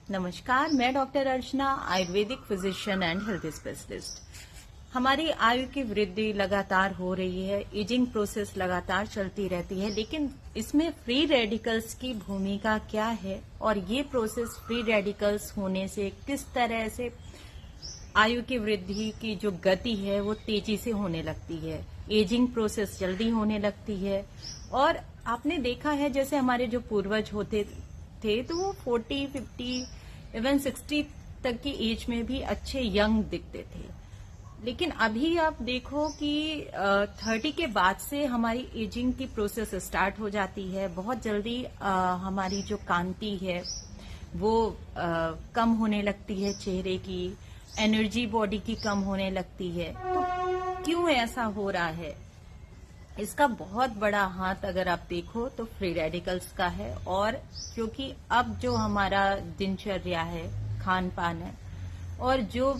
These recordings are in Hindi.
नमस्कार, मैं doctor Archana, Ayurvedic physician and health specialist. हमारी आयु की वृद्धि लगातार हो रही है, एजिंग प्रोसेस लगातार चलती रहती है, लेकिन इसमें फ्री रेडिकल्स की भूमिका क्या है और ये प्रोसेस फ्री रेडिकल्स होने से किस तरह से आयु की वृद्धि की जो गति है वो तेजी से होने लगती है, एजिंग प्रोसेस जल्दी होने लगती है। और आपने देखा है जैसे हमारे जो पूर्वज होते थे तो वो 40, 50, इवन 60 तक की एज में भी अच्छे यंग दिखते थे। लेकिन अभी आप देखो कि 30 के बाद से हमारी एजिंग की प्रोसेस स्टार्ट हो जाती है। बहुत जल्दी हमारी जो कांति है वो कम होने लगती है, चेहरे की एनर्जी बॉडी की कम होने लगती है। तो क्यों ऐसा हो रहा है? इसका बहुत बड़ा हाथ अगर आप देखो तो फ्री रेडिकल्स का है। और क्योंकि अब जो हमारा दिनचर्या है, खान पान है और जो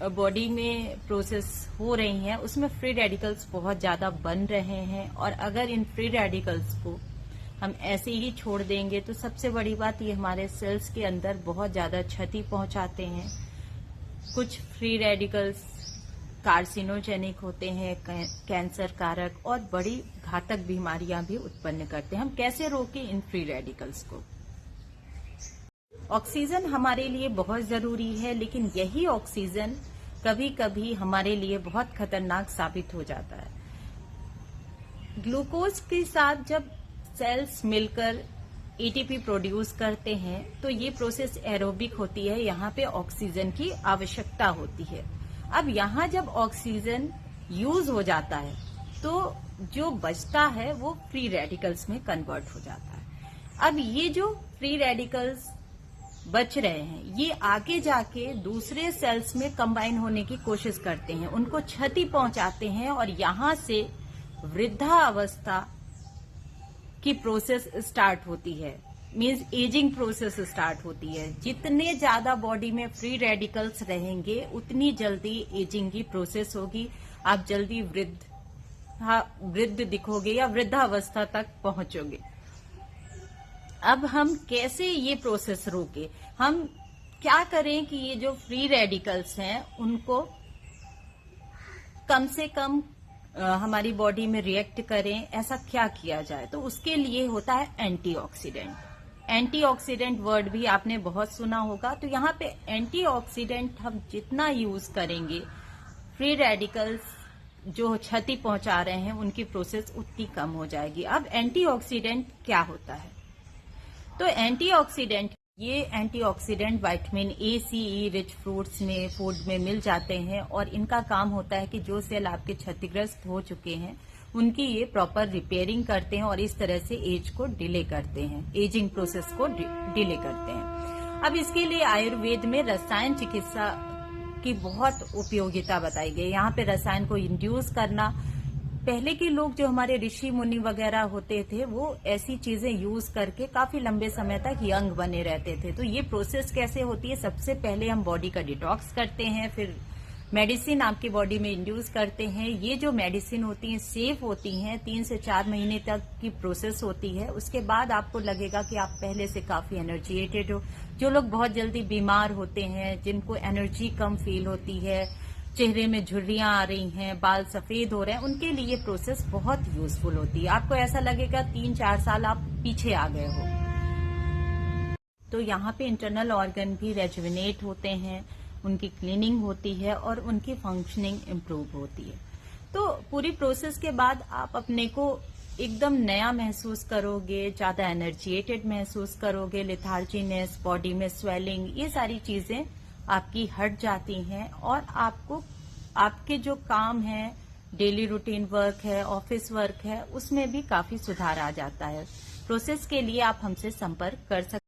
बॉडी में प्रोसेस हो रही हैं उसमें फ्री रेडिकल्स बहुत ज्यादा बन रहे हैं। और अगर इन फ्री रेडिकल्स को हम ऐसे ही छोड़ देंगे तो सबसे बड़ी बात ये हमारे सेल्स के अंदर बहुत ज्यादा क्षति पहुंचाते हैं। कुछ फ्री रेडिकल्स कार्सिनोजेनिक होते हैं, कैंसर कारक और बड़ी घातक बीमारियां भी उत्पन्न करते हैं। हम कैसे रोकें इन फ्री रेडिकल्स को? ऑक्सीजन हमारे लिए बहुत जरूरी है, लेकिन यही ऑक्सीजन कभी कभी हमारे लिए बहुत खतरनाक साबित हो जाता है। ग्लूकोज के साथ जब सेल्स मिलकर एटीपी प्रोड्यूस करते हैं तो ये प्रोसेस एरोबिक होती है, यहाँ पे ऑक्सीजन की आवश्यकता होती है। अब यहाँ जब ऑक्सीजन यूज हो जाता है तो जो बचता है वो फ्री रेडिकल्स में कन्वर्ट हो जाता है। अब ये जो फ्री रेडिकल्स बच रहे हैं ये आगे जाके दूसरे सेल्स में कंबाइन होने की कोशिश करते हैं, उनको क्षति पहुंचाते हैं और यहाँ से वृद्धावस्था की प्रोसेस स्टार्ट होती है, मींस एजिंग प्रोसेस स्टार्ट होती है। जितने ज्यादा बॉडी में फ्री रेडिकल्स रहेंगे उतनी जल्दी एजिंग की प्रोसेस होगी। आप जल्दी वृद्ध दिखोगे या वृद्धावस्था तक पहुंचोगे। अब हम कैसे ये प्रोसेस रोके? हम क्या करें कि ये जो फ्री रेडिकल्स हैं उनको कम से कम हमारी बॉडी में रिएक्ट करें? ऐसा क्या किया जाए? तो उसके लिए होता है एंटीऑक्सीडेंट। एंटीऑक्सीडेंट वर्ड भी आपने बहुत सुना होगा। तो यहाँ पे एंटीऑक्सीडेंट हम जितना यूज करेंगे, फ्री रेडिकल्स जो क्षति पहुंचा रहे हैं उनकी प्रोसेस उतनी कम हो जाएगी। अब एंटीऑक्सीडेंट क्या होता है? तो एंटीऑक्सीडेंट, ये antioxidant vitamin A, C, E rich fruits में, फूड में मिल जाते हैं और इनका काम होता है कि जो सेल आपके क्षतिग्रस्त हो चुके हैं उनकी ये प्रॉपर रिपेयरिंग करते हैं और इस तरह से एज को डिले करते हैं, एजिंग प्रोसेस को डिले करते हैं। अब इसके लिए आयुर्वेद में रसायन चिकित्सा की बहुत उपयोगिता बताई गई। यहाँ पे रसायन को इंड्यूस करना, पहले के लोग जो हमारे ऋषि मुनि वगैरह होते थे वो ऐसी चीजें यूज करके काफी लंबे समय तक यंग बने रहते थे। तो ये प्रोसेस कैसे होती है? सबसे पहले हम बॉडी का डिटॉक्स करते हैं, फिर मेडिसिन आपकी बॉडी में इंड्यूस करते हैं। ये जो मेडिसिन होती हैं सेफ होती हैं, 3 से 4 महीने तक की प्रोसेस होती है। उसके बाद आपको लगेगा कि आप पहले से काफी एनर्जिएटेड हो। जो लोग बहुत जल्दी बीमार होते हैं, जिनको एनर्जी कम फील होती है, चेहरे में झुर्रियां आ रही हैं, बाल सफेद हो रहे हैं, उनके लिए प्रोसेस बहुत यूजफुल होती है। आपको ऐसा लगेगा 3-4 साल आप पीछे आ गए हो। तो यहाँ पे इंटरनल ऑर्गन भी रेजुविनेट होते हैं, उनकी क्लीनिंग होती है और उनकी फंक्शनिंग इम्प्रूव होती है। तो पूरी प्रोसेस के बाद आप अपने को एकदम नया महसूस करोगे, ज्यादा एनर्जिएटेड महसूस करोगे, लिथार्जीनेस, बॉडी में स्वेलिंग, ये सारी चीजें आपकी हट जाती हैं और आपको आपके जो काम है, डेली रूटीन वर्क है, ऑफिस वर्क है, उसमें भी काफी सुधार आ जाता है। प्रोसेस के लिए आप हमसे संपर्क कर सकते हैं।